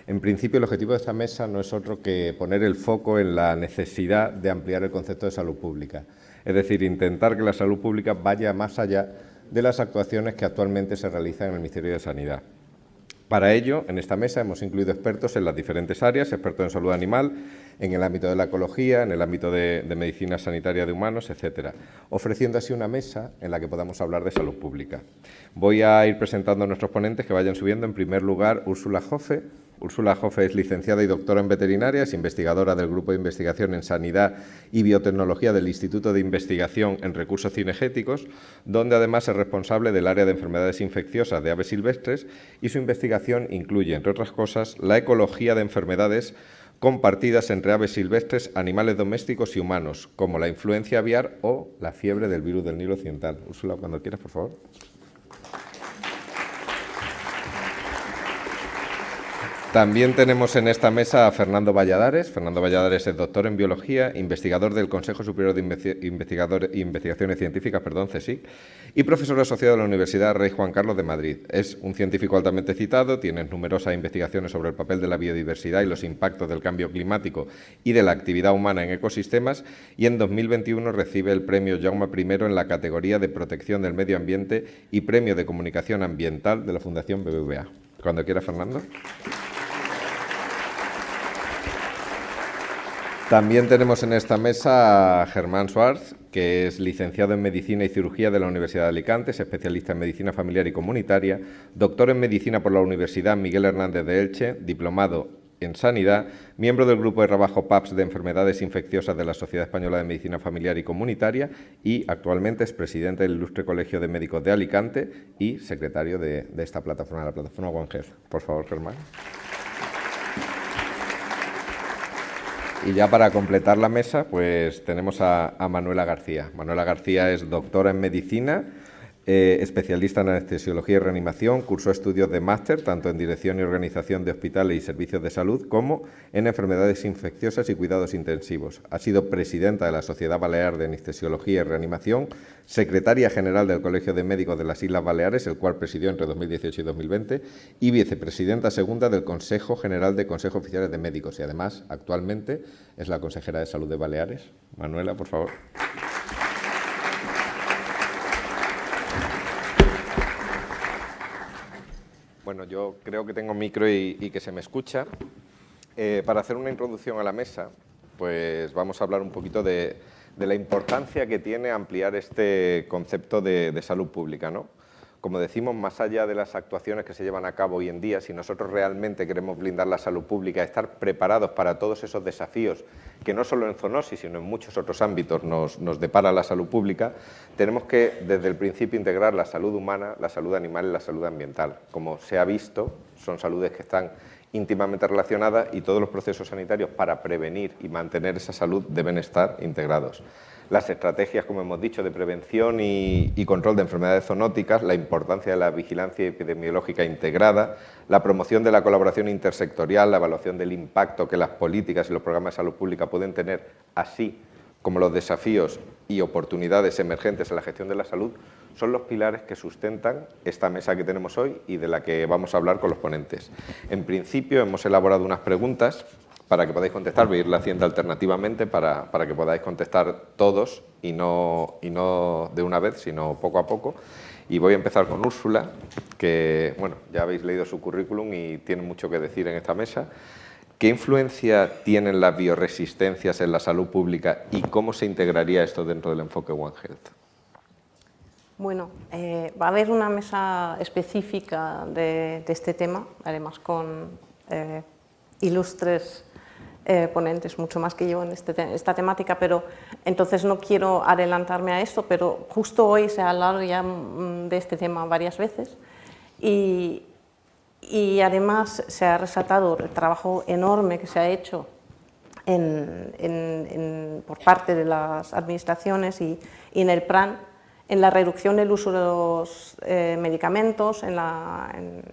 En principio, el objetivo de esta mesa no es otro que poner el foco en la necesidad de ampliar el concepto de salud pública. Es decir, intentar que la salud pública vaya más allá de las actuaciones que actualmente se realizan en el Ministerio de Sanidad. Para ello, en esta mesa hemos incluido expertos en las diferentes áreas, expertos en salud animal, en el ámbito de la ecología, en el ámbito de medicina sanitaria de humanos, etcétera, ofreciendo así una mesa en la que podamos hablar de salud pública. Voy a ir presentando a nuestros ponentes que vayan subiendo. En primer lugar, Úrsula Joffe. Úrsula Joffe es licenciada y doctora en veterinaria, es investigadora del Grupo de Investigación en Sanidad y Biotecnología del Instituto de Investigación en Recursos Cinegéticos, donde además es responsable del área de enfermedades infecciosas de aves silvestres, y su investigación incluye, entre otras cosas, la ecología de enfermedades compartidas entre aves silvestres, animales domésticos y humanos, como la influencia aviar o la fiebre del virus del Nilo occidental. Úrsula, cuando quieras, por favor. También tenemos en esta mesa a Fernando Valladares. Fernando Valladares es doctor en Biología, investigador del Consejo Superior de Investigaciones Científicas, CSIC, y profesor asociado de la Universidad Rey Juan Carlos de Madrid. Es un científico altamente citado, tiene numerosas investigaciones sobre el papel de la biodiversidad y los impactos del cambio climático y de la actividad humana en ecosistemas, y en 2021 recibe el premio Jaume I en la categoría de Protección del Medio Ambiente y Premio de Comunicación Ambiental de la Fundación BBVA. Cuando quiera, Fernando. También tenemos en esta mesa a Germán Schwartz, que es licenciado en Medicina y Cirugía de la Universidad de Alicante, es especialista en Medicina Familiar y Comunitaria, doctor en Medicina por la Universidad Miguel Hernández de Elche, diplomado en Sanidad, miembro del Grupo de Trabajo PAPS de Enfermedades Infecciosas de la Sociedad Española de Medicina Familiar y Comunitaria, y actualmente es presidente del Ilustre Colegio de Médicos de Alicante y secretario de esta plataforma, la plataforma One Health. Por favor, Germán. Y ya para completar la mesa, pues tenemos a Manuela García. Manuela García es doctora en Medicina, especialista en anestesiología y reanimación, cursó estudios de máster tanto en dirección y organización de hospitales y servicios de salud como en enfermedades infecciosas y cuidados intensivos. Ha sido presidenta de la Sociedad Balear de Anestesiología y Reanimación, secretaria general del Colegio de Médicos de las Islas Baleares, el cual presidió entre 2018 y 2020, y vicepresidenta segunda del Consejo General de Consejos Oficiales de Médicos, y además actualmente es la consejera de Salud de Baleares. Manuela, por favor. Bueno, yo creo que tengo micro y que se me escucha. Para hacer una introducción a la mesa, pues vamos a hablar un poquito de la importancia que tiene ampliar este concepto de salud pública, ¿no? Como decimos, más allá de las actuaciones que se llevan a cabo hoy en día, si nosotros realmente queremos blindar la salud pública, estar preparados para todos esos desafíos que no solo en zoonosis, sino en muchos otros ámbitos nos depara la salud pública, tenemos que desde el principio integrar la salud humana, la salud animal y la salud ambiental. Como se ha visto, son saludes que están íntimamente relacionadas y todos los procesos sanitarios para prevenir y mantener esa salud deben estar integrados. Las estrategias, como hemos dicho, de prevención y control de enfermedades zoonóticas, la importancia de la vigilancia epidemiológica integrada, la promoción de la colaboración intersectorial, la evaluación del impacto que las políticas y los programas de salud pública pueden tener, así como los desafíos y oportunidades emergentes en la gestión de la salud, son los pilares que sustentan esta mesa que tenemos hoy y de la que vamos a hablar con los ponentes. En principio, hemos elaborado unas preguntas para que podáis contestar, voy a irla haciendo alternativamente para que podáis contestar todos y no de una vez, sino poco a poco. Y voy a empezar con Úrsula, que bueno, ya habéis leído su currículum y tiene mucho que decir en esta mesa. ¿Qué influencia tienen las bioresistencias en la salud pública y cómo se integraría esto dentro del enfoque One Health? Bueno, va a haber una mesa específica de este tema, además con ilustres ponentes, mucho más que yo en esta temática, pero entonces no quiero adelantarme a esto, pero justo hoy se ha hablado ya de este tema varias veces y además se ha resaltado el trabajo enorme que se ha hecho por parte de las administraciones y en el plan, en la reducción del uso de los medicamentos, en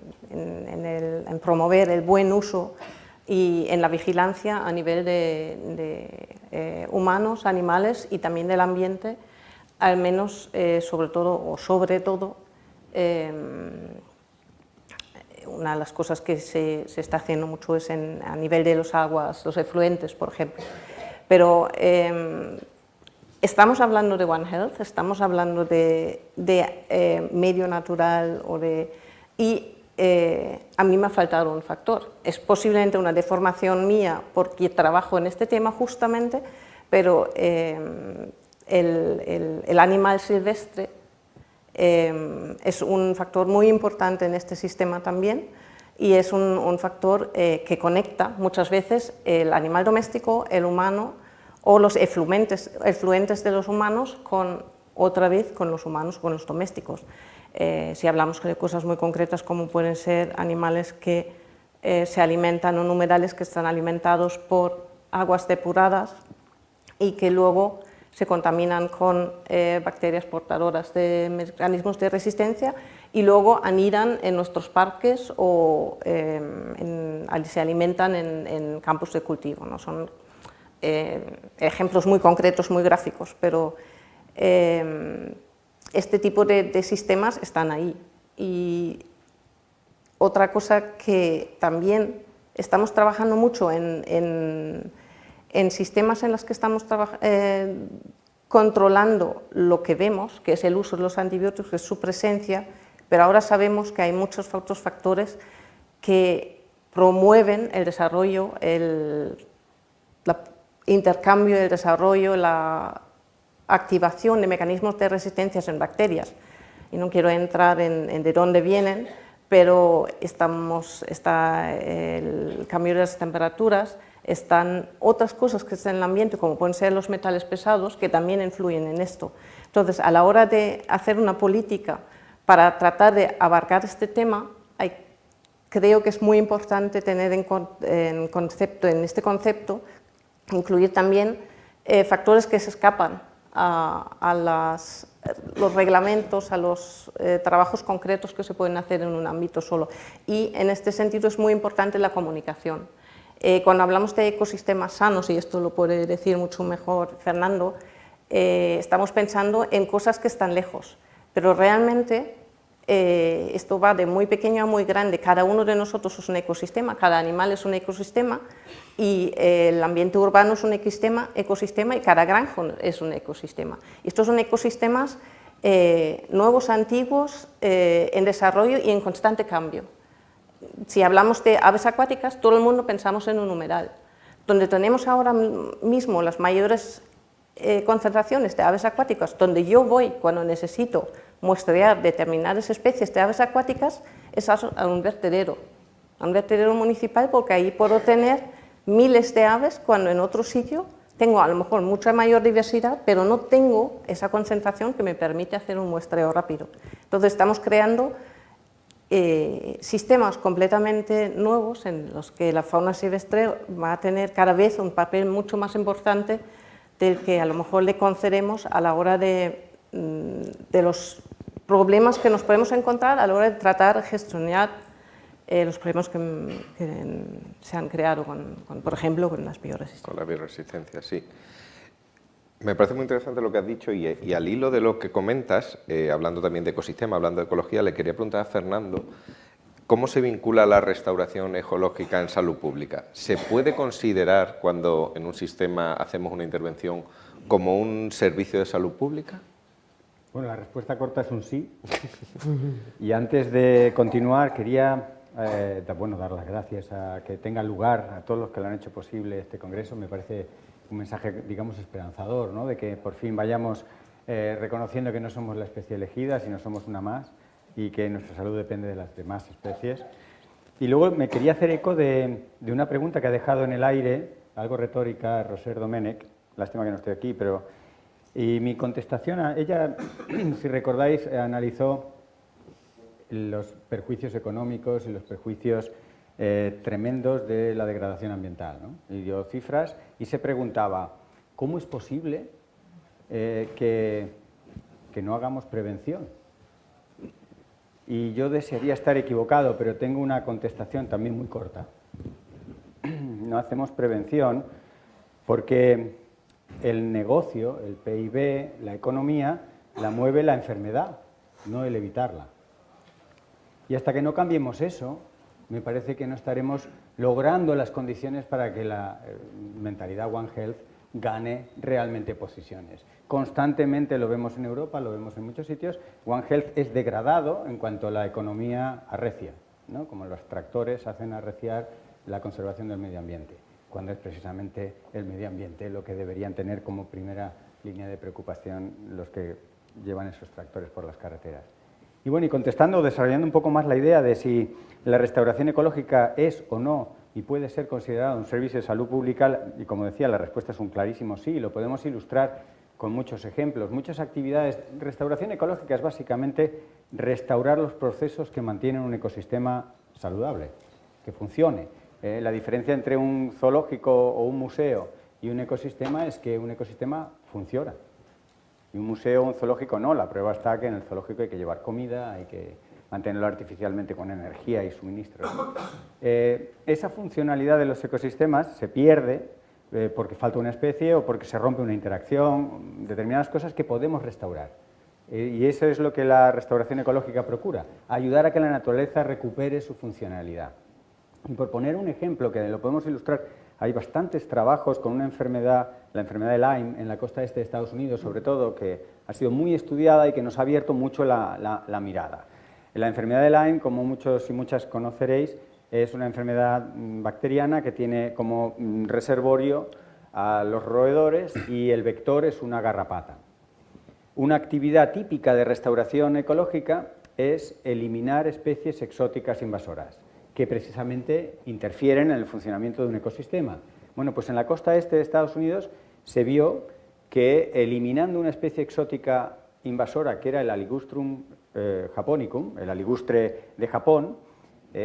promover el buen uso y en la vigilancia a nivel de humanos, animales y también del ambiente, al menos sobre todo una de las cosas que se está haciendo mucho es a nivel de los aguas, los efluentes, por ejemplo. Pero estamos hablando de One Health, estamos hablando de medio natural y a mí me ha faltado un factor. Es posiblemente una deformación mía porque trabajo en este tema justamente, pero el animal silvestre es un factor muy importante en este sistema también y es un factor que conecta muchas veces el animal doméstico, el humano o los efluentes de los humanos otra vez con los humanos, con los domésticos. Si hablamos de cosas muy concretas como pueden ser animales que se alimentan o humedales que están alimentados por aguas depuradas y que luego se contaminan con bacterias portadoras de mecanismos de resistencia y luego anidan en nuestros parques o se alimentan en campos de cultivo, ¿no? Son ejemplos muy concretos, muy gráficos, pero este tipo de sistemas están ahí. Y otra cosa que también estamos trabajando mucho en sistemas en los que estamos controlando lo que vemos, que es el uso de los antibióticos, que es su presencia, pero ahora sabemos que hay muchos otros factores que promueven el desarrollo, el intercambio, el desarrollo, la activación de mecanismos de resistencia en bacterias. Y no quiero entrar en de dónde vienen, pero está el cambio de las temperaturas, están otras cosas que están en el ambiente, como pueden ser los metales pesados, que también influyen en esto. Entonces, a la hora de hacer una política para tratar de abarcar este tema, creo que es muy importante tener en este concepto, incluir también factores que se escapan a los reglamentos, a los trabajos concretos que se pueden hacer en un ámbito solo. Y en este sentido es muy importante la comunicación. Cuando hablamos de ecosistemas sanos, y esto lo puede decir mucho mejor Fernando, estamos pensando en cosas que están lejos, pero realmente esto va de muy pequeño a muy grande. Cada uno de nosotros es un ecosistema, cada animal es un ecosistema y el ambiente urbano es un ecosistema y cada granja es un ecosistema. Y estos son ecosistemas nuevos, antiguos, en desarrollo y en constante cambio. Si hablamos de aves acuáticas, todo el mundo pensamos en un humedal. Donde tenemos ahora mismo las mayores concentraciones de aves acuáticas, donde yo voy cuando necesito muestrear determinadas especies de aves acuáticas, es a un vertedero municipal, porque ahí puedo tener miles de aves, cuando en otro sitio tengo a lo mejor mucha mayor diversidad, pero no tengo esa concentración que me permite hacer un muestreo rápido. Entonces estamos creando sistemas completamente nuevos en los que la fauna silvestre va a tener cada vez un papel mucho más importante del que a lo mejor le concedemos a la hora de los problemas que nos podemos encontrar a la hora de tratar de gestionar los problemas que se han creado, por ejemplo, con las bioresistencias. Con la bioresistencia, sí. Me parece muy interesante lo que has dicho y al hilo de lo que comentas, hablando también de ecosistema, hablando de ecología, le quería preguntar a Fernando, ¿cómo se vincula la restauración ecológica en salud pública? ¿Se puede considerar cuando en un sistema hacemos una intervención como un servicio de salud pública? Bueno, la respuesta corta es un sí. Y antes de continuar, quería dar las gracias a que tenga lugar a todos los que lo han hecho posible este congreso. Me parece un mensaje, digamos, esperanzador, ¿no? De que por fin vayamos reconociendo que no somos la especie elegida, sino somos una más, y que nuestra salud depende de las demás especies. Y luego me quería hacer eco de una pregunta que ha dejado en el aire, algo retórica, Roser Domènech, lástima que no estoy aquí, y mi contestación a ella, si recordáis, analizó los perjuicios económicos y los perjuicios tremendos de la degradación ambiental, ¿no? Y dio cifras y se preguntaba, ¿cómo es posible que no hagamos prevención? Y yo desearía estar equivocado, pero tengo una contestación también muy corta. No hacemos prevención porque el negocio, el PIB, la economía, la mueve la enfermedad, no el evitarla. Y hasta que no cambiemos eso, me parece que no estaremos logrando las condiciones para que la mentalidad One Health gane realmente posiciones. Constantemente lo vemos en Europa, lo vemos en muchos sitios. One Health es degradado en cuanto a la economía arrecia, ¿no? Como los tractores hacen arreciar la conservación del medio ambiente, cuando es precisamente el medio ambiente lo que deberían tener como primera línea de preocupación los que llevan esos tractores por las carreteras. Y bueno, y contestando, desarrollando un poco más la idea de si la restauración ecológica es o no y puede ser considerada un servicio de salud pública, y como decía, la respuesta es un clarísimo sí, y lo podemos ilustrar con muchos ejemplos, muchas actividades. Restauración ecológica es básicamente restaurar los procesos que mantienen un ecosistema saludable, que funcione. La diferencia entre un zoológico o un museo y un ecosistema es que un ecosistema funciona. Y un museo o un zoológico no. La prueba está que en el zoológico hay que llevar comida, hay que mantenerlo artificialmente con energía y suministros. Esa funcionalidad de los ecosistemas se pierde porque falta una especie o porque se rompe una interacción, determinadas cosas que podemos restaurar. Y eso es lo que la restauración ecológica procura, ayudar a que la naturaleza recupere su funcionalidad. Y por poner un ejemplo que lo podemos ilustrar, hay bastantes trabajos con una enfermedad, la enfermedad de Lyme, en la costa este de Estados Unidos, sobre todo, que ha sido muy estudiada y que nos ha abierto mucho la mirada. La enfermedad de Lyme, como muchos y muchas conoceréis, es una enfermedad bacteriana que tiene como reservorio a los roedores y el vector es una garrapata. Una actividad típica de restauración ecológica es eliminar especies exóticas invasoras, que precisamente interfieren en el funcionamiento de un ecosistema. Bueno, pues en la costa este de Estados Unidos se vio que eliminando una especie exótica invasora, que era el Aligustrum japonicum, el aligustre de Japón,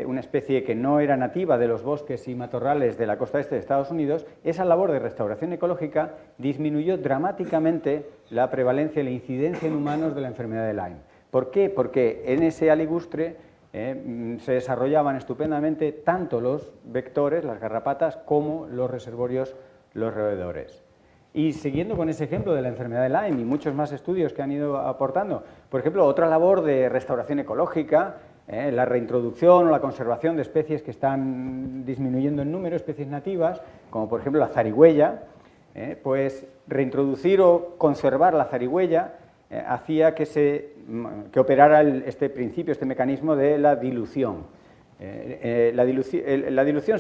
una especie que no era nativa de los bosques y matorrales de la costa este de Estados Unidos, esa labor de restauración ecológica disminuyó dramáticamente la prevalencia y la incidencia en humanos de la enfermedad de Lyme. ¿Por qué? Porque en ese aligustre se desarrollaban estupendamente tanto los vectores, las garrapatas, como los reservorios, los roedores. Y siguiendo con ese ejemplo de la enfermedad de Lyme y muchos más estudios que han ido aportando, por ejemplo, otra labor de restauración ecológica, la reintroducción o la conservación de especies que están disminuyendo en número, especies nativas, como por ejemplo la zarigüeya, pues reintroducir o conservar la zarigüeya hacía que operara este principio, este mecanismo de la dilución. La dilución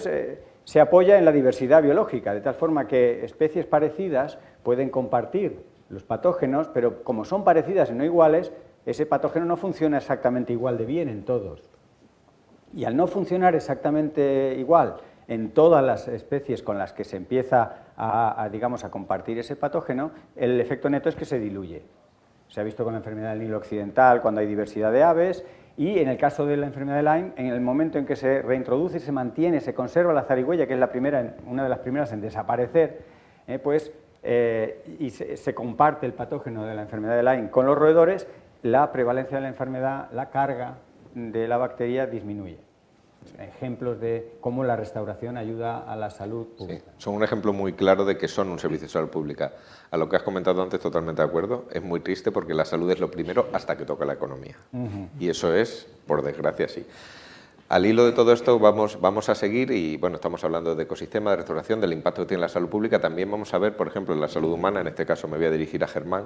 se apoya en la diversidad biológica, de tal forma que especies parecidas pueden compartir los patógenos, pero como son parecidas y no iguales, ese patógeno no funciona exactamente igual de bien en todos. Y al no funcionar exactamente igual en todas las especies con las que se empieza digamos, a compartir ese patógeno, el efecto neto es que se diluye. Se ha visto con la enfermedad del Nilo Occidental cuando hay diversidad de aves y en el caso de la enfermedad de Lyme, en el momento en que se reintroduce, se mantiene, se conserva la zarigüeya, que es una de las primeras en desaparecer, y se comparte el patógeno de la enfermedad de Lyme con los roedores, la prevalencia de la enfermedad, la carga de la bacteria disminuye. Ejemplos de cómo la restauración ayuda a la salud pública. Sí, son un ejemplo muy claro de que son un servicio de salud pública. A lo que has comentado antes, totalmente de acuerdo. Es muy triste porque la salud es lo primero hasta que toca la economía. Y eso es, por desgracia, sí. Al hilo de todo esto vamos a seguir y, bueno, estamos hablando de ecosistema, de restauración, del impacto que tiene la salud pública. También vamos a ver, por ejemplo, en la salud humana, en este caso me voy a dirigir a Germán,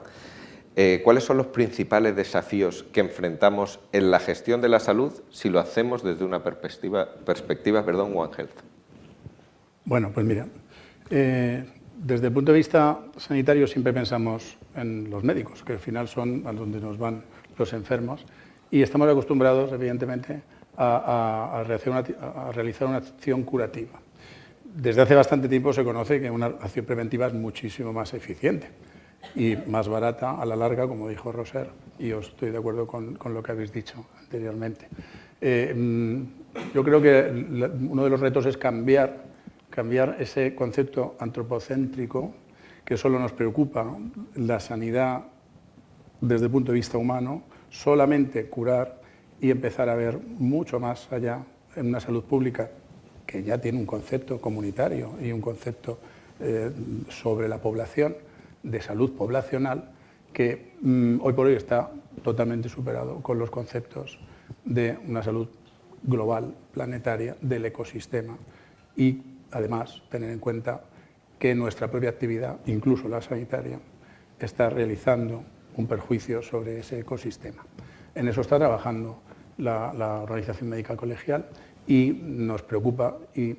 ¿cuáles son los principales desafíos que enfrentamos en la gestión de la salud si lo hacemos desde una perspectiva One Health? Bueno, pues mira, desde el punto de vista sanitario siempre pensamos en los médicos, que al final son a donde nos van los enfermos, y estamos acostumbrados, evidentemente, a realizar una acción curativa. Desde hace bastante tiempo se conoce que una acción preventiva es muchísimo más eficiente y más barata a la larga, como dijo Roser, y yo estoy de acuerdo con lo que habéis dicho anteriormente. Yo creo que uno de los retos es cambiar ese concepto antropocéntrico que solo nos preocupa la sanidad desde el punto de vista humano, solamente curar y empezar a ver mucho más allá en una salud pública que ya tiene un concepto comunitario y un concepto sobre la población, de salud poblacional, que hoy por hoy está totalmente superado con los conceptos de una salud global, planetaria, del ecosistema y además tener en cuenta que nuestra propia actividad, incluso la sanitaria, está realizando un perjuicio sobre ese ecosistema. En eso está trabajando la Organización Médica Colegial y nos preocupa y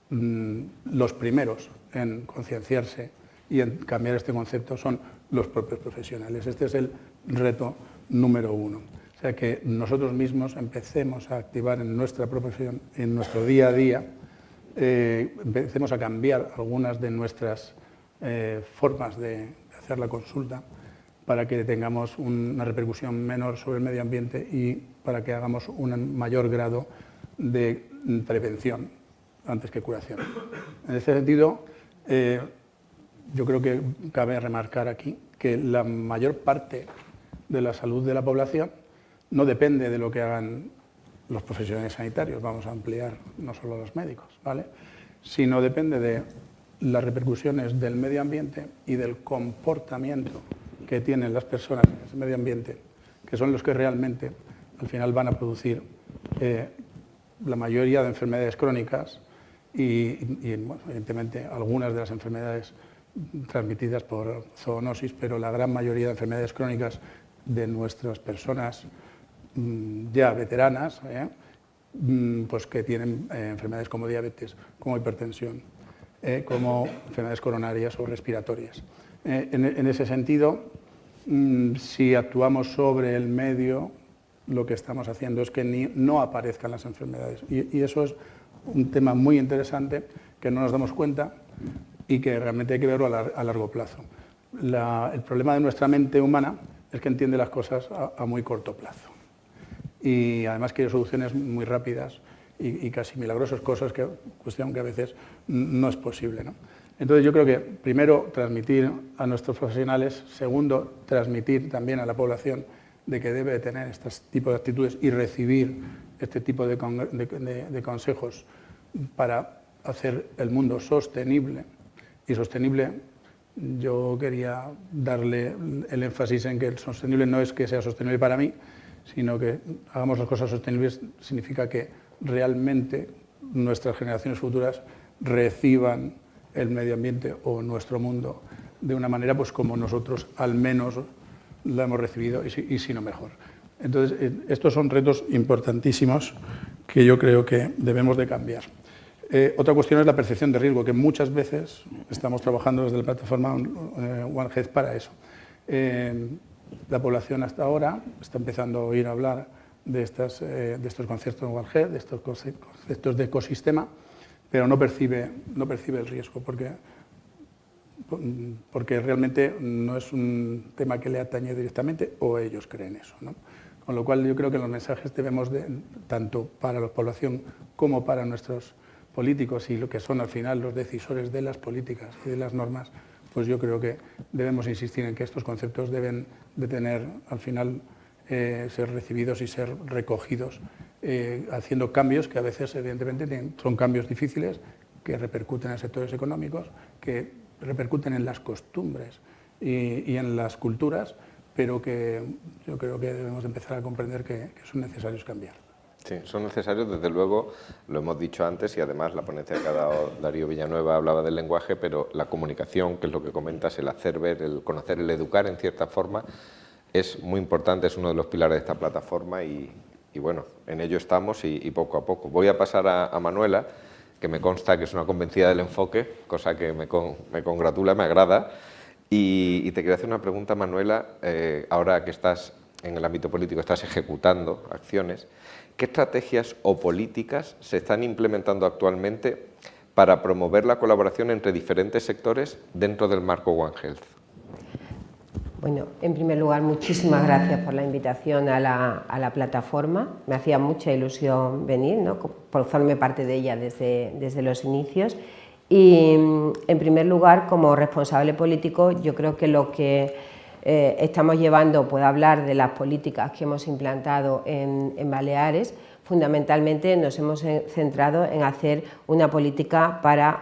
los primeros en concienciarse y en cambiar este concepto son los propios profesionales. Este es el reto número 1. O sea, que nosotros mismos empecemos a activar en nuestra profesión, en nuestro día a día, empecemos a cambiar algunas de nuestras formas de hacer la consulta para que tengamos una repercusión menor sobre el medio ambiente y para que hagamos un mayor grado de prevención antes que curación. En ese sentido, yo creo que cabe remarcar aquí que la mayor parte de la salud de la población no depende de lo que hagan los profesionales sanitarios, vamos a ampliar no solo los médicos, ¿vale?, sino depende de las repercusiones del medio ambiente y del comportamiento que tienen las personas en ese medio ambiente, que son los que realmente al final van a producir la mayoría de enfermedades crónicas y bueno, evidentemente algunas de las enfermedades transmitidas por zoonosis, pero la gran mayoría de enfermedades crónicas de nuestras personas ya veteranas, pues que tienen enfermedades como diabetes, como hipertensión, como enfermedades coronarias o respiratorias. En ese sentido, si actuamos sobre el medio, lo que estamos haciendo es que no aparezcan las enfermedades. Y eso es un tema muy interesante que no nos damos cuenta y que realmente hay que verlo a largo plazo. El problema de nuestra mente humana es que entiende las cosas a muy corto plazo. Y además quiere soluciones muy rápidas y casi milagrosas, cuestión que a veces no es posible, ¿no? Entonces yo creo que primero transmitir a nuestros profesionales, segundo transmitir también a la población de que debe tener este tipo de actitudes y recibir este tipo de consejos para hacer el mundo sostenible. Y sostenible, yo quería darle el énfasis en que el sostenible no es que sea sostenible para mí, sino que hagamos las cosas sostenibles significa que realmente nuestras generaciones futuras reciban el medio ambiente o nuestro mundo de una manera pues como nosotros al menos lo hemos recibido y si no mejor. Entonces, estos son retos importantísimos que yo creo que debemos de cambiar. Otra cuestión es la percepción de riesgo, que muchas veces estamos trabajando desde la plataforma One Health para eso. La población hasta ahora está empezando a oír hablar de estos conceptos de One Health, de estos conceptos de ecosistema, pero no percibe el riesgo, porque realmente no es un tema que le atañe directamente o ellos creen eso, ¿no? Con lo cual yo creo que los mensajes debemos tanto para la población como para nuestros políticos y lo que son al final los decisores de las políticas y de las normas, pues yo creo que debemos insistir en que estos conceptos deben de tener al final ser recibidos y ser recogidos haciendo cambios que a veces evidentemente son cambios difíciles que repercuten en sectores económicos, que repercuten en las costumbres y en las culturas, pero que yo creo que debemos empezar a comprender que son necesarios cambiar. Sí, son necesarios, desde luego, lo hemos dicho antes y además la ponencia que ha dado Darío Villanueva hablaba del lenguaje, pero la comunicación, que es lo que comentas, el hacer ver, el conocer, el educar en cierta forma, es muy importante, es uno de los pilares de esta plataforma y bueno, en ello estamos y poco a poco. Voy a pasar a Manuela, que me consta que es una convencida del enfoque, cosa que me congratula, me agrada. Y te quería hacer una pregunta, Manuela, ahora que estás en el ámbito político, estás ejecutando acciones, ¿qué estrategias o políticas se están implementando actualmente para promover la colaboración entre diferentes sectores dentro del marco One Health? Bueno, en primer lugar, muchísimas gracias por la invitación a la plataforma. Me hacía mucha ilusión venir, ¿no?, por formarme parte de ella desde los inicios. Y, en primer lugar, como responsable político, yo creo que lo que estamos llevando, puedo hablar de las políticas que hemos implantado en Baleares. Fundamentalmente nos hemos centrado en hacer una política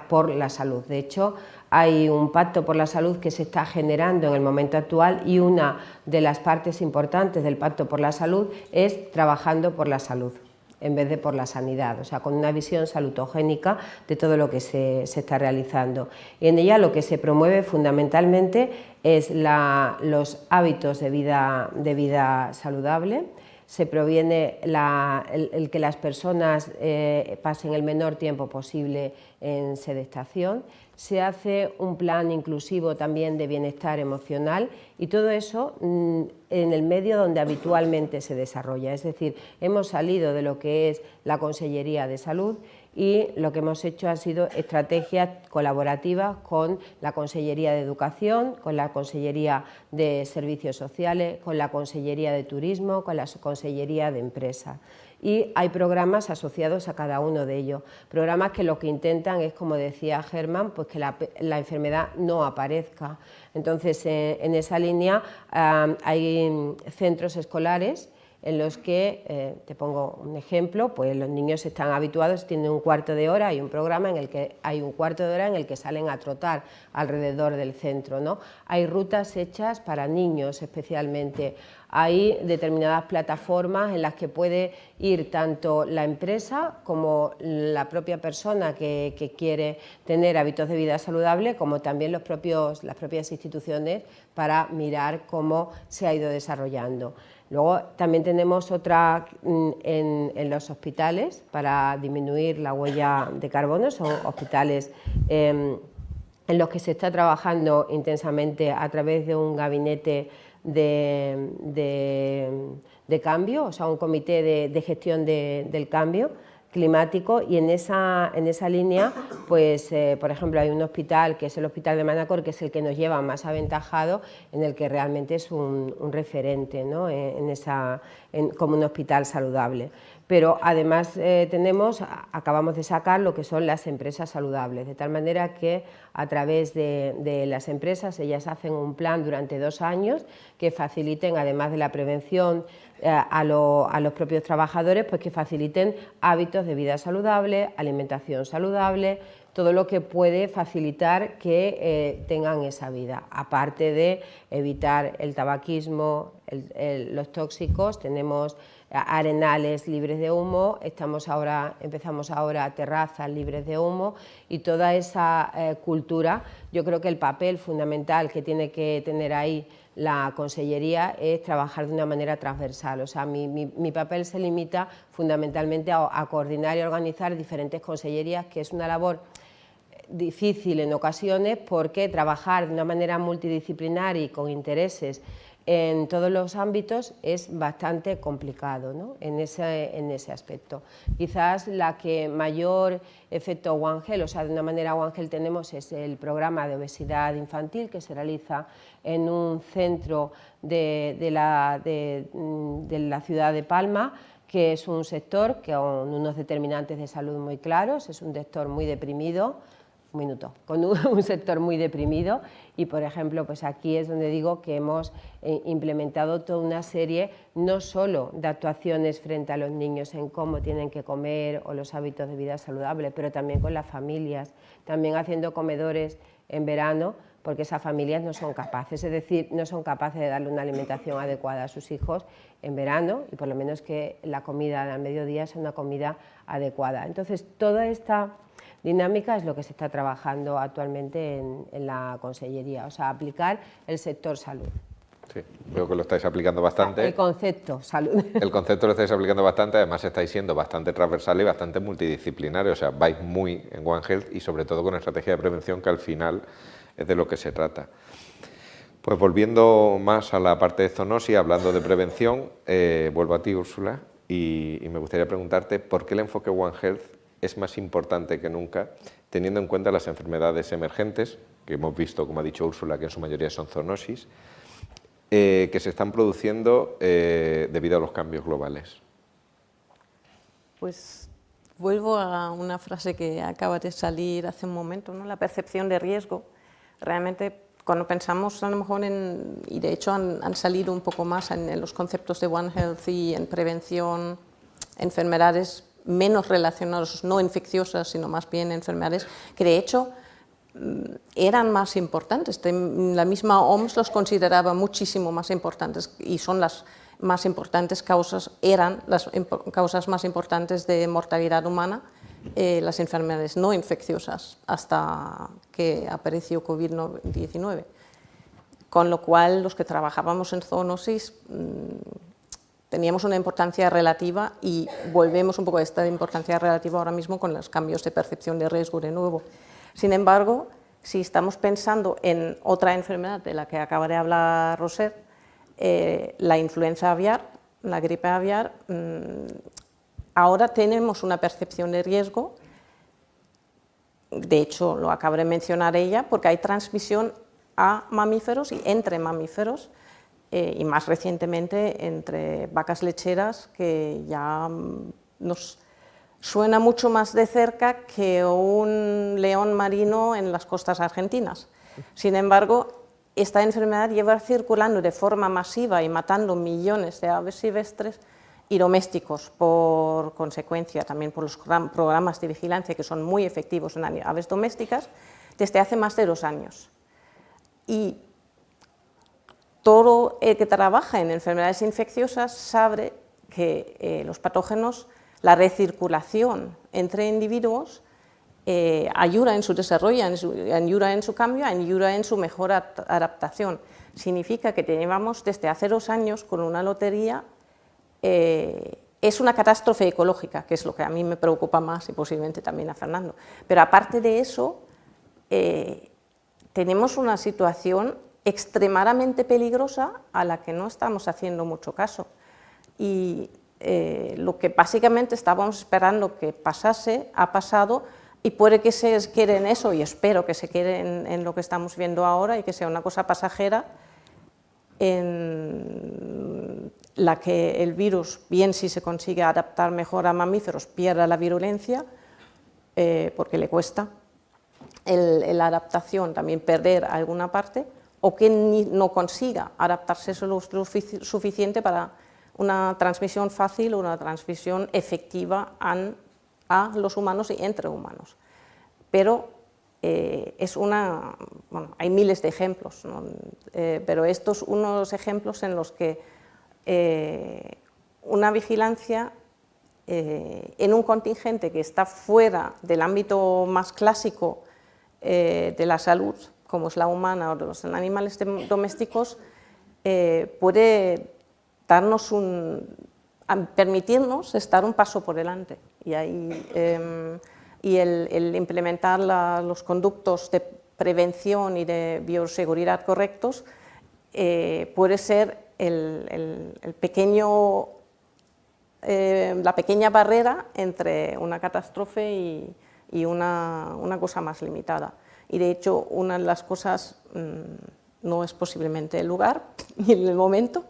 por la salud. De hecho, hay un pacto por la salud que se está generando en el momento actual y una de las partes importantes del pacto por la salud es trabajando por la salud en vez de por la sanidad, o sea, con una visión salutogénica de todo lo que se está realizando. Y en ella lo que se promueve fundamentalmente es los hábitos de vida saludable. Se proviene el que las personas pasen el menor tiempo posible en sedestación, se hace un plan inclusivo también de bienestar emocional y todo eso en el medio donde habitualmente se desarrolla, es decir, hemos salido de lo que es la Consellería de Salud y lo que hemos hecho ha sido estrategias colaborativas con la Consellería de Educación, con la Consellería de Servicios Sociales, con la Consellería de Turismo, con la Consellería de Empresa. Y hay programas asociados a cada uno de ellos, programas que lo que intentan es, como decía Germán, pues que la enfermedad no aparezca. Entonces, en esa línea hay centros escolares en los que, te pongo un ejemplo, pues los niños están habituados, tienen un cuarto de hora, hay un programa en el que hay un cuarto de hora en el que salen a trotar alrededor del centro, ¿no? Hay rutas hechas para niños especialmente, hay determinadas plataformas en las que puede ir tanto la empresa como la propia persona que quiere tener hábitos de vida saludable, como también las propias instituciones para mirar cómo se ha ido desarrollando. Luego también tenemos otra en los hospitales para disminuir la huella de carbono, son hospitales en los que se está trabajando intensamente a través de un gabinete de cambio, o sea, un comité de gestión del cambio climático, y en esa línea, pues, por ejemplo, hay un hospital que es el Hospital de Manacor, que es el que nos lleva más aventajado, en el que realmente es un referente, ¿no? Como un hospital saludable. Pero además acabamos de sacar lo que son las empresas saludables, de tal manera que a través de las empresas ellas hacen un plan durante 2 años que faciliten, además de la prevención a los propios trabajadores, pues que faciliten hábitos de vida saludable, alimentación saludable, todo lo que puede facilitar que tengan esa vida, aparte de evitar el tabaquismo, los tóxicos. Tenemos arenales libres de humo, empezamos ahora terrazas libres de humo, y toda esa cultura, yo creo que el papel fundamental que tiene que tener ahí la Consellería es trabajar de una manera transversal. O sea, mi papel se limita fundamentalmente a coordinar y organizar diferentes consellerías, que es una labor difícil en ocasiones, porque trabajar de una manera multidisciplinar y con intereses en todos los ámbitos es bastante complicado, ¿no? en ese aspecto. Quizás la que mayor efecto One Health, o sea, de una manera One Health tenemos, es el programa de obesidad infantil que se realiza en un centro de la ciudad de Palma, que es un sector con unos determinantes de salud muy claros, es un sector muy deprimido, con un sector muy deprimido, y por ejemplo, pues aquí es donde digo que hemos implementado toda una serie no solo de actuaciones frente a los niños en cómo tienen que comer o los hábitos de vida saludable, pero también con las familias, también haciendo comedores en verano, porque esas familias no son capaces, es decir, no son capaces de darle una alimentación adecuada a sus hijos en verano, y por lo menos que la comida al mediodía sea una comida adecuada. Entonces, toda esta dinámica es lo que se está trabajando actualmente en la Consellería, o sea, aplicar el sector salud. Sí, veo que lo estáis aplicando bastante. El concepto salud. El concepto lo estáis aplicando bastante, además estáis siendo bastante transversal y bastante multidisciplinario, o sea, vais muy en One Health y sobre todo con estrategia de prevención, que al final es de lo que se trata. Pues volviendo más a la parte de zoonosis, hablando de prevención, vuelvo a ti, Úrsula, y me gustaría preguntarte por qué el enfoque One Health es más importante que nunca, teniendo en cuenta las enfermedades emergentes, que hemos visto, como ha dicho Úrsula, que en su mayoría son zoonosis, que se están produciendo debido a los cambios globales. Pues vuelvo a una frase que acaba de salir hace un momento, ¿no? La percepción de riesgo. Realmente, cuando pensamos a lo mejor y de hecho han salido un poco más en los conceptos de One Health y en prevención, enfermedades menos relacionadas, no infecciosas, sino más bien enfermedades que de hecho eran más importantes. La misma OMS los consideraba muchísimo más importantes y son las más importantes causas, eran las causas más importantes de mortalidad humana, las enfermedades no infecciosas, hasta que apareció COVID-19. Con lo cual, los que trabajábamos en zoonosis teníamos una importancia relativa y volvemos un poco a esta importancia relativa ahora mismo con los cambios de percepción de riesgo de nuevo. Sin embargo, si estamos pensando en otra enfermedad de la que acaba de hablar Roser, la influenza aviar, la gripe aviar, ahora tenemos una percepción de riesgo, de hecho lo acaba de mencionar ella, porque hay transmisión a mamíferos y entre mamíferos, y más recientemente entre vacas lecheras, que ya nos suena mucho más de cerca que un león marino en las costas argentinas. Sin embargo, esta enfermedad lleva circulando de forma masiva y matando millones de aves silvestres y domésticos, por consecuencia también por los programas de vigilancia que son muy efectivos en aves domésticas, desde hace más de 2 años. Y todo el que trabaja en enfermedades infecciosas sabe que los patógenos, la recirculación entre individuos, ayuda en su desarrollo, ayuda en su cambio, ayuda en su mejor adaptación. Significa que llevamos desde hace 2 años con una lotería, es una catástrofe ecológica, que es lo que a mí me preocupa más y posiblemente también a Fernando. Pero aparte de eso, tenemos una situación extremadamente peligrosa a la que no estamos haciendo mucho caso. Y lo que básicamente estábamos esperando que pasase, ha pasado, y puede que se quede en eso, y espero que se quede en lo que estamos viendo ahora y que sea una cosa pasajera, en la que el virus, bien si se consigue adaptar mejor a mamíferos, pierda la virulencia, porque le cuesta la adaptación, también perder alguna parte, o que no consiga adaptarse lo suficiente para una transmisión fácil o una transmisión efectiva a los humanos y entre humanos. Pero bueno, hay miles de ejemplos, ¿no? Pero estos unos ejemplos en los que una vigilancia en un contingente que está fuera del ámbito más clásico de la salud, como es la humana o de los animales domésticos, puede darnos permitirnos estar un paso por delante. Y el implementar los conductos de prevención y de bioseguridad correctos puede ser la pequeña barrera entre una catástrofe y una cosa más limitada. Y de hecho, una de las cosas, no es posiblemente el lugar ni el momento,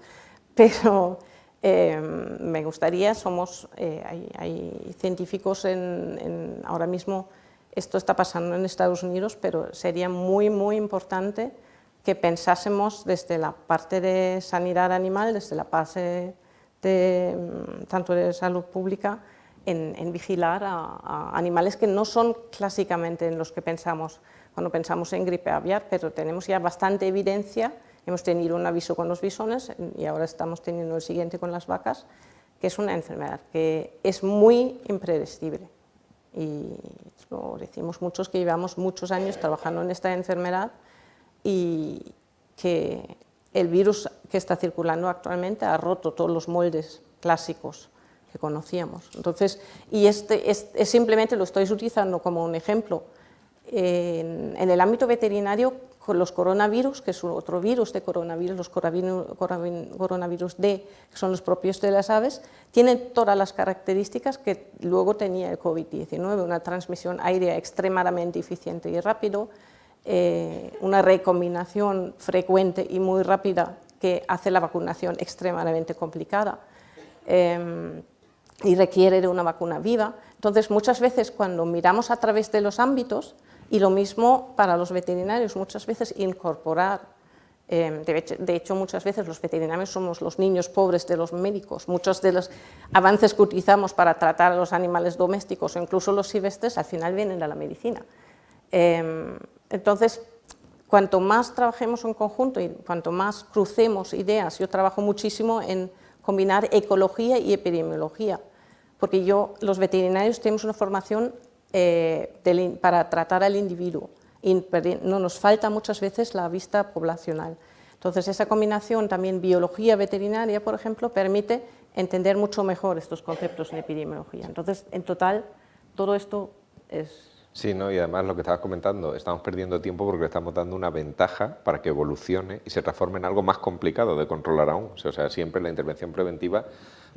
pero me gustaría, hay científicos ahora mismo, esto está pasando en Estados Unidos, pero sería muy, muy importante que pensásemos desde la parte de sanidad animal, desde la parte tanto de salud pública, en vigilar a animales que no son clásicamente en los que pensamos cuando pensamos en gripe aviar, pero tenemos ya bastante evidencia. Hemos tenido un aviso con los bisones y ahora estamos teniendo el siguiente con las vacas, que es una enfermedad que es muy impredecible. Y lo decimos muchos que llevamos muchos años trabajando en esta enfermedad y que el virus que está circulando actualmente ha roto todos los moldes clásicos que conocíamos. Entonces, y es simplemente lo estoy utilizando como un ejemplo. En el ámbito veterinario, con los coronavirus, que es otro virus de coronavirus, los coronavirus D, que son los propios de las aves, tienen todas las características que luego tenía el COVID-19, una transmisión aérea extremadamente eficiente y rápido, una recombinación frecuente y muy rápida que hace la vacunación extremadamente complicada y requiere de una vacuna viva. Entonces, muchas veces cuando miramos a través de los ámbitos, y lo mismo para los veterinarios, muchas veces incorporar, de hecho muchas veces los veterinarios somos los niños pobres de los médicos, muchos de los avances que utilizamos para tratar a los animales domésticos o incluso los silvestres al final vienen de la medicina. Entonces, cuanto más trabajemos en conjunto y cuanto más crucemos ideas, yo trabajo muchísimo en combinar ecología y epidemiología, porque los veterinarios tenemos una formación para tratar al individuo y no nos falta muchas veces la vista poblacional. Entonces, esa combinación también biología veterinaria, por ejemplo, permite entender mucho mejor estos conceptos en epidemiología. Entonces, en total, todo esto es... Sí, ¿no? Y además lo que estabas comentando, estamos perdiendo tiempo porque le estamos dando una ventaja para que evolucione y se transforme en algo más complicado de controlar aún. O sea, siempre la intervención preventiva,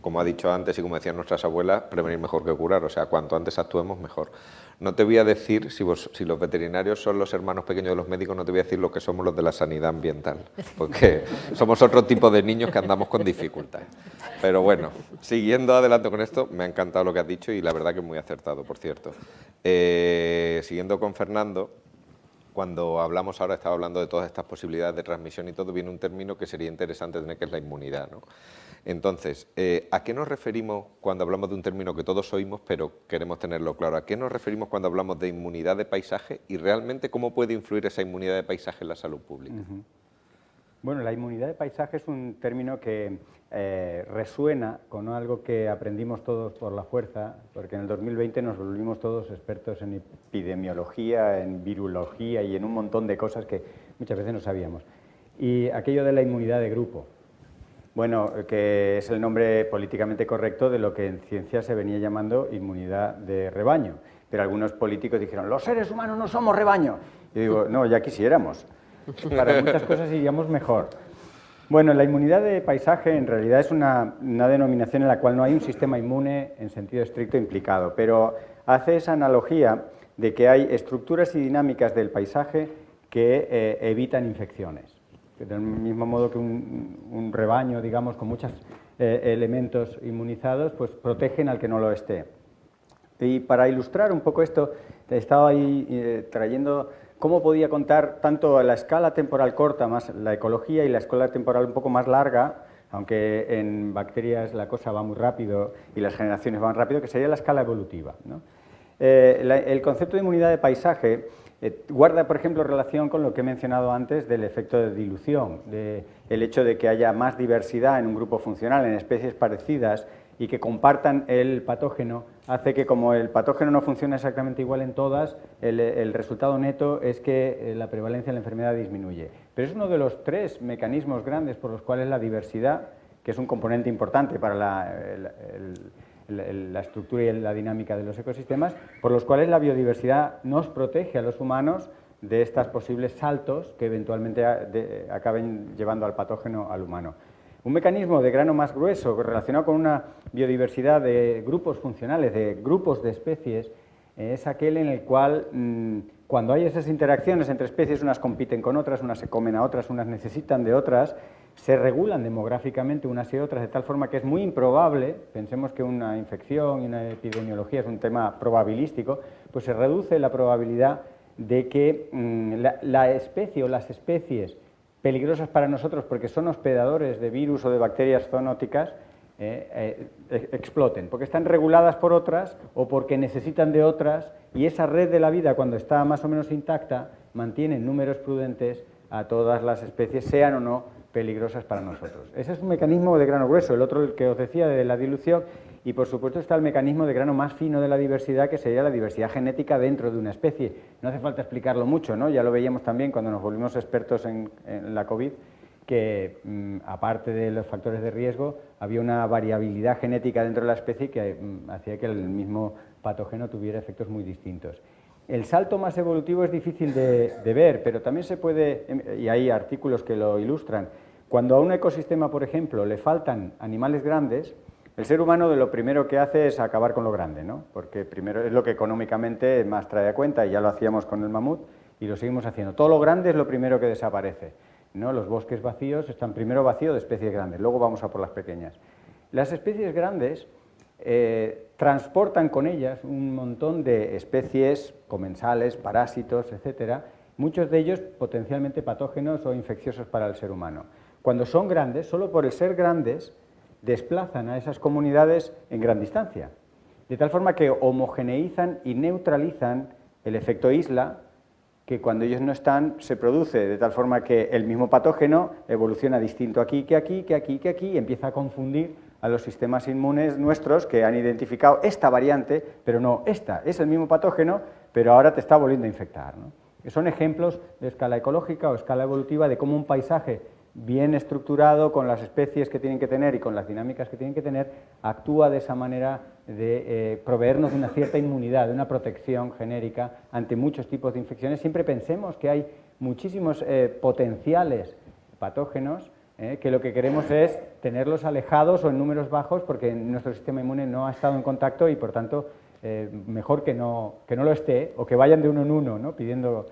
como ha dicho antes y como decían nuestras abuelas, prevenir mejor que curar. O sea, cuanto antes actuemos, mejor. No te voy a decir, si los veterinarios son los hermanos pequeños de los médicos, no te voy a decir lo que somos los de la sanidad ambiental, porque somos otro tipo de niños que andamos con dificultades. Pero bueno, siguiendo adelante con esto, me ha encantado lo que has dicho y la verdad que es muy acertado, por cierto. Siguiendo con Fernando, cuando hablamos ahora, estaba hablando de todas estas posibilidades de transmisión y todo, viene un término que sería interesante tener, que es la inmunidad, ¿no? Entonces, ¿a qué nos referimos cuando hablamos de un término que todos oímos, pero queremos tenerlo claro? ¿A qué nos referimos cuando hablamos de inmunidad de paisaje y realmente cómo puede influir esa inmunidad de paisaje en la salud pública? Bueno, la inmunidad de paisaje es un término que resuena con algo que aprendimos todos por la fuerza, porque en el 2020 nos volvimos todos expertos en epidemiología, en virología y en un montón de cosas que muchas veces no sabíamos. Y aquello de la inmunidad de grupo, bueno, que es el nombre políticamente correcto de lo que en ciencia se venía llamando inmunidad de rebaño. Pero algunos políticos dijeron, los seres humanos no somos rebaño. Y digo, no, ya quisiéramos. Para muchas cosas iríamos mejor. Bueno, la inmunidad de paisaje en realidad es una denominación en la cual no hay un sistema inmune en sentido estricto implicado, pero hace esa analogía de que hay estructuras y dinámicas del paisaje que evitan infecciones. Del mismo modo que un rebaño, digamos, con muchos elementos inmunizados, pues protegen al que no lo esté. Y para ilustrar un poco esto, he estado ahí trayendo cómo podía contar tanto a la escala temporal corta, más la ecología, y la escala temporal un poco más larga, aunque en bacterias la cosa va muy rápido y las generaciones van rápido, que sería la escala evolutiva, ¿no? El concepto de inmunidad de paisaje guarda, por ejemplo, relación con lo que he mencionado antes del efecto de dilución, el hecho de que haya más diversidad en un grupo funcional, en especies parecidas, y que compartan el patógeno, hace que como el patógeno no funciona exactamente igual en todas, el resultado neto es que la prevalencia de la enfermedad disminuye. Pero es uno de los 3 mecanismos grandes por los cuales la diversidad, que es un componente importante para la estructura y la dinámica de los ecosistemas, por los cuales la biodiversidad nos protege a los humanos de estos posibles saltos que eventualmente acaben llevando al patógeno al humano. Un mecanismo de grano más grueso relacionado con una biodiversidad de grupos funcionales, de grupos de especies, es aquel en el cual cuando hay esas interacciones entre especies, unas compiten con otras, unas se comen a otras, unas necesitan de otras, se regulan demográficamente unas y otras de tal forma que es muy improbable, pensemos que una infección y una epidemiología es un tema probabilístico, pues se reduce la probabilidad de que la especie o las especies peligrosas para nosotros porque son hospedadores de virus o de bacterias zoonóticas, exploten, porque están reguladas por otras o porque necesitan de otras, y esa red de la vida, cuando está más o menos intacta, mantiene en números prudentes a todas las especies, sean o no peligrosas para nosotros. Ese es un mecanismo de grano grueso. El otro, el que os decía, de la dilución, y por supuesto está el mecanismo de grano más fino de la diversidad, que sería la diversidad genética dentro de una especie. No hace falta explicarlo mucho, ¿no? Ya lo veíamos también cuando nos volvimos expertos en la COVID, que aparte de los factores de riesgo, había una variabilidad genética dentro de la especie que hacía que el mismo patógeno tuviera efectos muy distintos. El salto más evolutivo es difícil de ver, pero también se puede, y hay artículos que lo ilustran, cuando a un ecosistema, por ejemplo, le faltan animales grandes, el ser humano de lo primero que hace es acabar con lo grande, ¿no? Porque primero es lo que económicamente más trae a cuenta, y ya lo hacíamos con el mamut, y lo seguimos haciendo. Todo lo grande es lo primero que desaparece, ¿no? Los bosques vacíos están primero vacíos de especies grandes, luego vamos a por las pequeñas. Las especies grandes transportan con ellas un montón de especies comensales, parásitos, etcétera, muchos de ellos potencialmente patógenos o infecciosos para el ser humano. Cuando son grandes, solo por el ser grandes, desplazan a esas comunidades en gran distancia, de tal forma que homogeneizan y neutralizan el efecto isla que cuando ellos no están se produce de tal forma que el mismo patógeno evoluciona distinto aquí, que aquí, que aquí, que aquí, y empieza a confundir a los sistemas inmunes nuestros que han identificado esta variante, pero no esta, es el mismo patógeno, pero ahora te está volviendo a infectar, ¿no? Son ejemplos de escala ecológica o escala evolutiva de cómo un paisaje bien estructurado, con las especies que tienen que tener y con las dinámicas que tienen que tener, actúa de esa manera de proveernos de una cierta inmunidad, de una protección genérica ante muchos tipos de infecciones. Siempre pensemos que hay muchísimos potenciales patógenos que lo que queremos es tenerlos alejados o en números bajos porque nuestro sistema inmune no ha estado en contacto y por tanto mejor que no lo esté o que vayan de uno en uno, ¿no? Pidiendo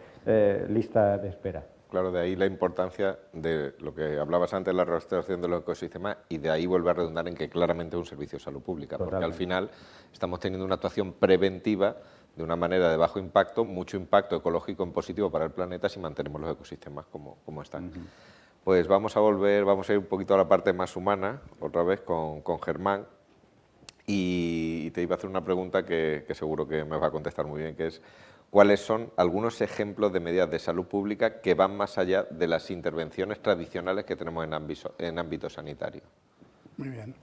lista de espera. Claro, de ahí la importancia de lo que hablabas antes, la restauración de los ecosistemas, y de ahí vuelve a redundar en que claramente es un servicio de salud pública, porque al final estamos teniendo una actuación preventiva de una manera de bajo impacto, mucho impacto ecológico en positivo para el planeta si mantenemos los ecosistemas como están. Pues vamos a ir un poquito a la parte más humana, otra vez con Germán, y te iba a hacer una pregunta que seguro que me va a contestar muy bien, que es: ¿cuáles son algunos ejemplos de medidas de salud pública que van más allá de las intervenciones tradicionales que tenemos en ámbito sanitario? Muy bien.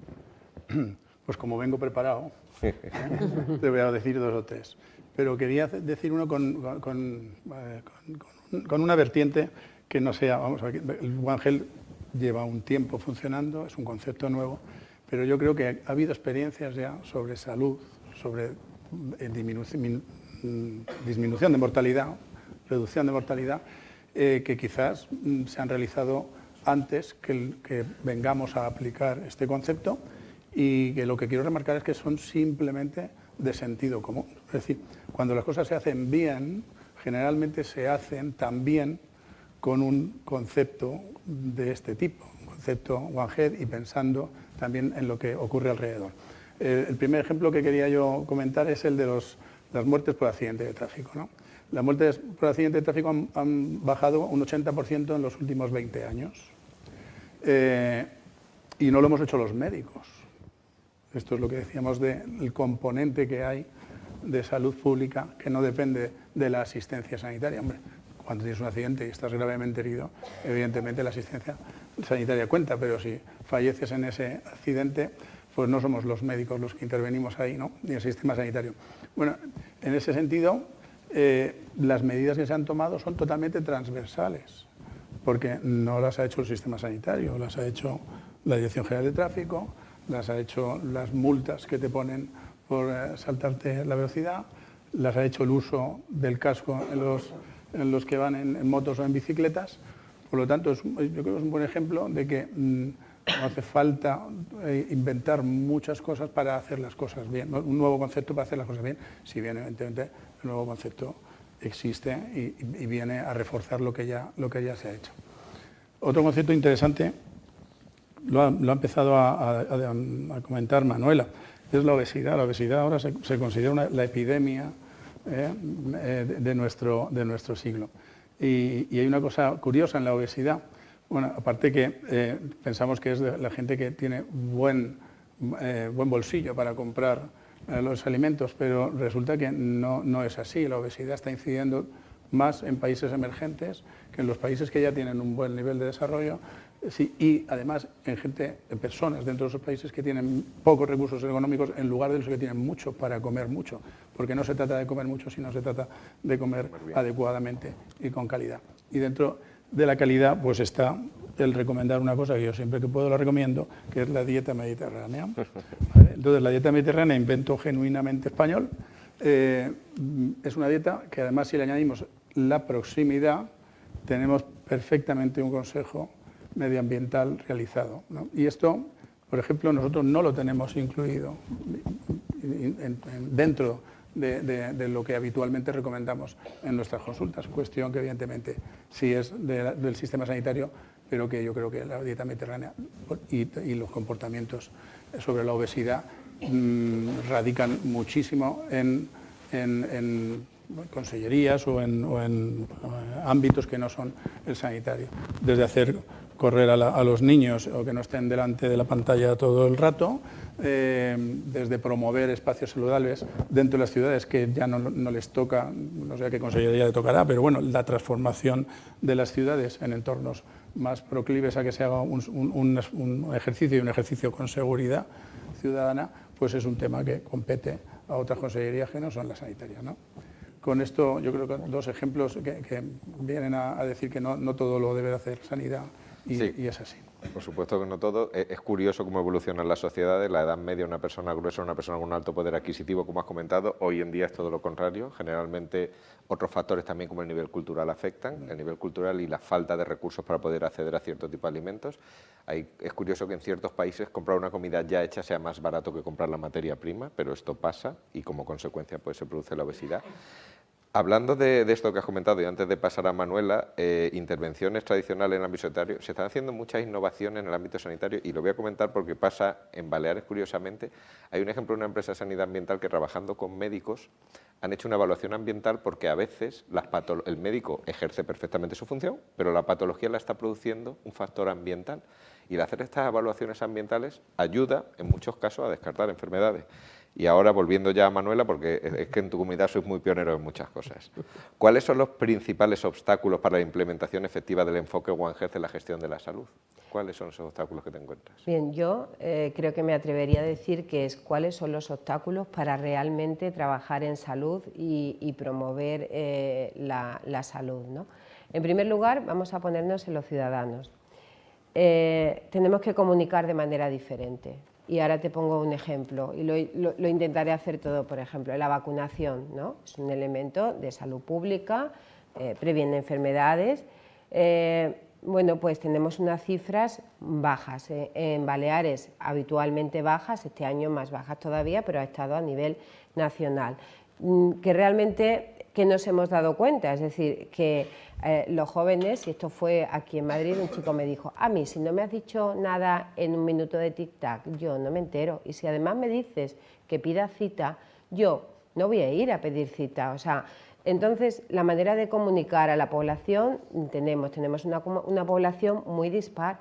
Pues como vengo preparado, te voy a decir 2 o 3. Pero quería decir uno con una vertiente que no sea, vamos a ver, el One Health lleva un tiempo funcionando, es un concepto nuevo, pero yo creo que ha habido experiencias ya sobre salud, sobre disminución de mortalidad, reducción de mortalidad, que quizás se han realizado antes que vengamos a aplicar este concepto, y que lo que quiero remarcar es que son simplemente de sentido común. Es decir, cuando las cosas se hacen bien, generalmente se hacen también con un concepto de este tipo, un concepto One Health, y pensando también en lo que ocurre alrededor. El primer ejemplo que quería yo comentar es el de las muertes por accidente de tráfico, ¿no? Las muertes por accidente de tráfico han bajado un 80% en los últimos 20 años. Y no lo hemos hecho los médicos. Esto es lo que decíamos del componente que hay de salud pública que no depende de la asistencia sanitaria. Hombre, cuando tienes un accidente y estás gravemente herido, evidentemente la asistencia sanitaria cuenta, pero si falleces en ese accidente, pues no somos los médicos los que intervenimos ahí, ¿no? Ni el sistema sanitario. Bueno, en ese sentido, las medidas que se han tomado son totalmente transversales, porque no las ha hecho el sistema sanitario, las ha hecho la Dirección General de Tráfico, las ha hecho las multas que te ponen por saltarte la velocidad, las ha hecho el uso del casco en los que van en motos o en bicicletas. Por lo tanto, yo creo que es un buen ejemplo de que no hace falta inventar muchas cosas para hacer las cosas bien, ¿no? Un nuevo concepto para hacer las cosas bien, si bien evidentemente el nuevo concepto existe y viene a reforzar lo que ya se ha hecho. Otro concepto interesante lo ha empezado a comentar Manuela, es la obesidad. La obesidad ahora se considera la epidemia de nuestro siglo. Y hay una cosa curiosa en la obesidad. Bueno, aparte que pensamos que es de la gente que tiene buen bolsillo para comprar los alimentos, pero resulta que no es así. La obesidad está incidiendo más en países emergentes que en los países que ya tienen un buen nivel de desarrollo, sí, y además en personas dentro de esos países que tienen pocos recursos económicos en lugar de los que tienen mucho para comer mucho, porque no se trata de comer mucho, sino se trata de comer adecuadamente y con calidad. Y dentro de la calidad pues está el recomendar una cosa que yo siempre que puedo la recomiendo, que es la dieta mediterránea. ¿Vale? Entonces la dieta mediterránea, invento genuinamente español, es una dieta que además si le añadimos la proximidad, tenemos perfectamente un consejo medioambiental realizado, ¿no? Y esto, por ejemplo, nosotros no lo tenemos incluido dentro de lo que habitualmente recomendamos en nuestras consultas, cuestión que evidentemente sí es del sistema sanitario, pero que yo creo que la dieta mediterránea y los comportamientos sobre la obesidad radican muchísimo en consellerías o en ámbitos que no son el sanitario, desde hacer correr a los niños o que no estén delante de la pantalla todo el rato, desde promover espacios saludables dentro de las ciudades, que ya no les toca, no sé a qué consellería le tocará, pero bueno, la transformación de las ciudades en entornos más proclives a que se haga un ejercicio y un ejercicio con seguridad ciudadana, pues es un tema que compete a otras consellerías que no son las sanitarias, ¿no? Con esto yo creo que dos ejemplos que vienen a decir que no todo lo debe de hacer sanidad y es así. Por supuesto que no todo. Es curioso cómo evolucionan las sociedades. La edad media, una persona gruesa, una persona con un alto poder adquisitivo, como has comentado. Hoy en día es todo lo contrario. Generalmente otros factores también como el nivel cultural afectan. El nivel cultural y la falta de recursos para poder acceder a cierto tipo de alimentos. Es curioso que en ciertos países comprar una comida ya hecha sea más barato que comprar la materia prima, pero esto pasa y como consecuencia pues se produce la obesidad. Hablando de esto que has comentado y antes de pasar a Manuela, intervenciones tradicionales en el ámbito sanitario, se están haciendo muchas innovaciones en el ámbito sanitario y lo voy a comentar porque pasa en Baleares, curiosamente. Hay un ejemplo de una empresa de sanidad ambiental que trabajando con médicos han hecho una evaluación ambiental porque a veces el médico ejerce perfectamente su función, pero la patología la está produciendo un factor ambiental y el hacer estas evaluaciones ambientales ayuda en muchos casos a descartar enfermedades. Y ahora, volviendo ya a Manuela, porque es que en tu comunidad sois muy pioneros en muchas cosas. ¿Cuáles son los principales obstáculos para la implementación efectiva del enfoque One Health en la gestión de la salud? ¿Cuáles son esos obstáculos que te encuentras? Bien, yo creo que me atrevería a decir que es cuáles son los obstáculos para realmente trabajar en salud y promover la salud, ¿no? En primer lugar, vamos a ponernos en los ciudadanos. Tenemos que comunicar de manera diferente. Y ahora te pongo un ejemplo, y lo intentaré hacer todo, por ejemplo, la vacunación, ¿no? Es un elemento de salud pública, previene enfermedades. Bueno, pues tenemos unas cifras bajas, en Baleares habitualmente bajas, este año más bajas todavía, pero ha estado a nivel nacional. Que realmente que nos hemos dado cuenta, es decir, que los jóvenes, y esto fue aquí en Madrid, un chico me dijo, a mí si no me has dicho nada en un minuto de tic-tac, yo no me entero, y si además me dices que pida cita, yo no voy a ir a pedir cita, o sea, entonces la manera de comunicar a la población, tenemos una población muy dispar,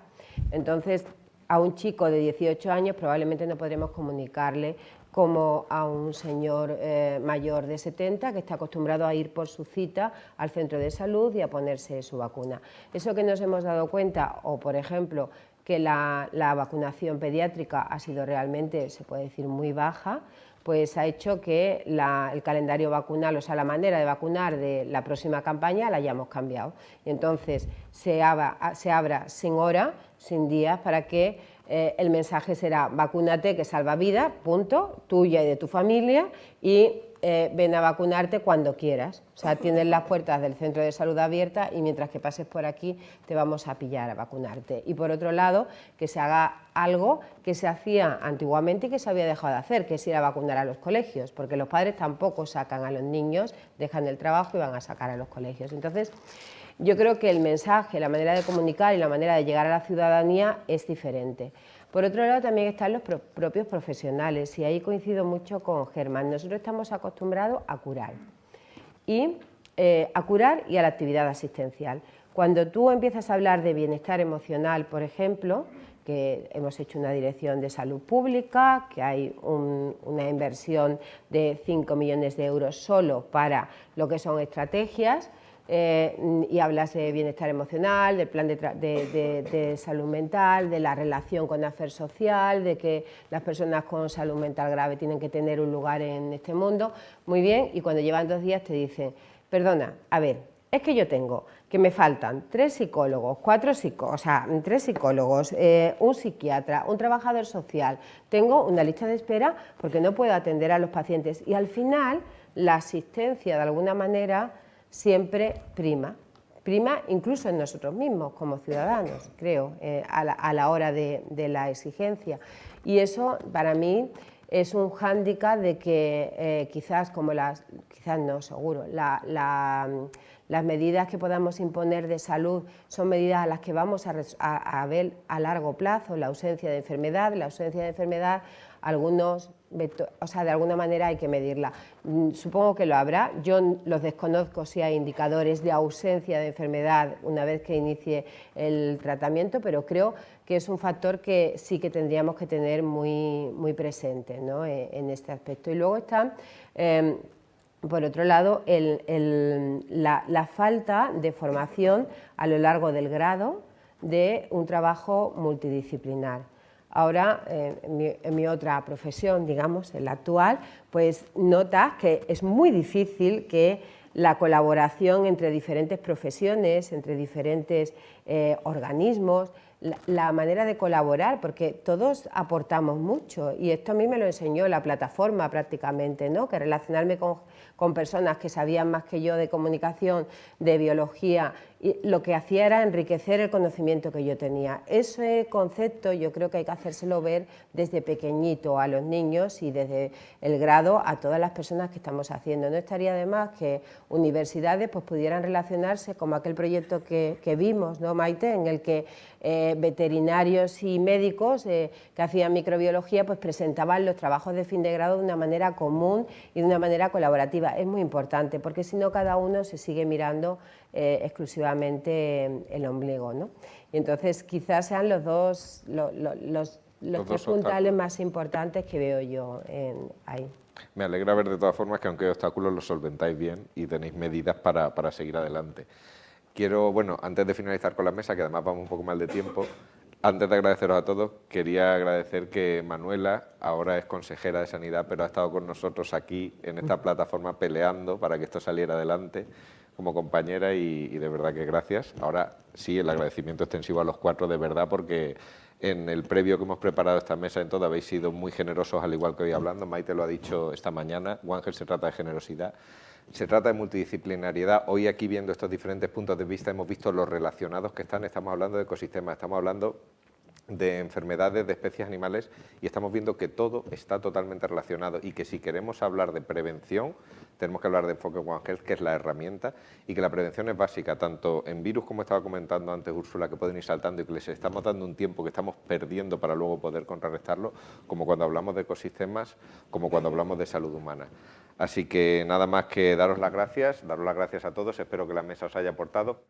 entonces a un chico de 18 años probablemente no podremos comunicarle como a un señor mayor de 70 que está acostumbrado a ir por su cita al centro de salud y a ponerse su vacuna. Eso que nos hemos dado cuenta, o por ejemplo, que la vacunación pediátrica ha sido realmente, se puede decir, muy baja, pues ha hecho que el calendario vacunal, o sea, la manera de vacunar de la próxima campaña la hayamos cambiado. Y entonces se abra sin hora, sin días, para que el mensaje será vacúnate que salva vidas, punto, tuya y de tu familia, y ven a vacunarte cuando quieras. O sea, tienes las puertas del centro de salud abiertas y mientras que pases por aquí te vamos a pillar a vacunarte. Y por otro lado, que se haga algo que se hacía antiguamente y que se había dejado de hacer, que es ir a vacunar a los colegios, porque los padres tampoco sacan a los niños, dejan el trabajo y van a sacar a los colegios. Entonces, yo creo que el mensaje, la manera de comunicar y la manera de llegar a la ciudadanía es diferente. Por otro lado, también están los propios profesionales, y ahí coincido mucho con Germán. Nosotros estamos acostumbrados a curar, y a la actividad asistencial. Cuando tú empiezas a hablar de bienestar emocional, por ejemplo, que hemos hecho una dirección de salud pública, que hay una inversión de 5 millones de euros solo para lo que son estrategias, y hablas de bienestar emocional, del plan de salud mental, de la relación con hacer social, de que las personas con salud mental grave tienen que tener un lugar en este mundo, muy bien, y cuando llevan 2 días te dicen, perdona, a ver, es que yo tengo que me faltan 3 psicólogos, 3 psicólogos, un psiquiatra, un trabajador social, tengo una lista de espera porque no puedo atender a los pacientes, y al final la asistencia de alguna manera siempre prima incluso en nosotros mismos como ciudadanos, creo, a la hora de la exigencia. Y eso para mí es un hándicap de que quizás no, seguro, las medidas que podamos imponer de salud son medidas a las que vamos a ver a largo plazo, la ausencia de enfermedad, algunos o sea, de alguna manera hay que medirla. Supongo que lo habrá, yo los desconozco si hay indicadores de ausencia de enfermedad una vez que inicie el tratamiento, pero creo que es un factor que sí que tendríamos que tener muy presente, ¿no?, en este aspecto. Y luego está, por otro lado, la falta de formación a lo largo del grado de un trabajo multidisciplinar. Ahora, en mi otra profesión, digamos, en la actual, pues notas que es muy difícil que la colaboración entre diferentes profesiones, entre diferentes organismos, la manera de colaborar, porque todos aportamos mucho, y esto a mí me lo enseñó la plataforma prácticamente, ¿no?, que relacionarme con personas que sabían más que yo de comunicación, de biología, y lo que hacía era enriquecer el conocimiento que yo tenía. Ese concepto yo creo que hay que hacérselo ver desde pequeñito a los niños y desde el grado a todas las personas que estamos haciendo. No estaría de más que universidades pues pudieran relacionarse como aquel proyecto que vimos, ¿no, Maite?, en el que veterinarios y médicos que hacían microbiología pues presentaban los trabajos de fin de grado de una manera común y de una manera colaborativa. Es muy importante, porque si no cada uno se sigue mirando exclusivamente el ombligo, ¿no? Y entonces quizás sean los tres puntales más importantes que veo yo ahí. Me alegra ver de todas formas que aunque hay obstáculos los solventáis bien y tenéis medidas para seguir adelante. Quiero, bueno, antes de finalizar con la mesa, que además vamos un poco mal de tiempo, antes de agradeceros a todos, quería agradecer que Manuela ahora es consejera de Sanidad, pero ha estado con nosotros aquí en esta plataforma peleando para que esto saliera adelante como compañera y de verdad que gracias. Ahora sí, el agradecimiento extensivo a los cuatro de verdad, porque en el previo que hemos preparado esta mesa en todo habéis sido muy generosos, al igual que hoy hablando. Maite lo ha dicho esta mañana, Ángel, se trata de generosidad. Se trata de multidisciplinariedad. Hoy aquí viendo estos diferentes puntos de vista hemos visto los relacionados que están. Estamos hablando de ecosistemas, estamos hablando de enfermedades de especies animales y estamos viendo que todo está totalmente relacionado y que si queremos hablar de prevención tenemos que hablar de enfoque One Health, que es la herramienta, y que la prevención es básica, tanto en virus, como estaba comentando antes Úrsula, que pueden ir saltando y que les estamos dando un tiempo que estamos perdiendo para luego poder contrarrestarlo, como cuando hablamos de ecosistemas, como cuando hablamos de salud humana. Así que nada más que daros las gracias a todos, espero que la mesa os haya aportado.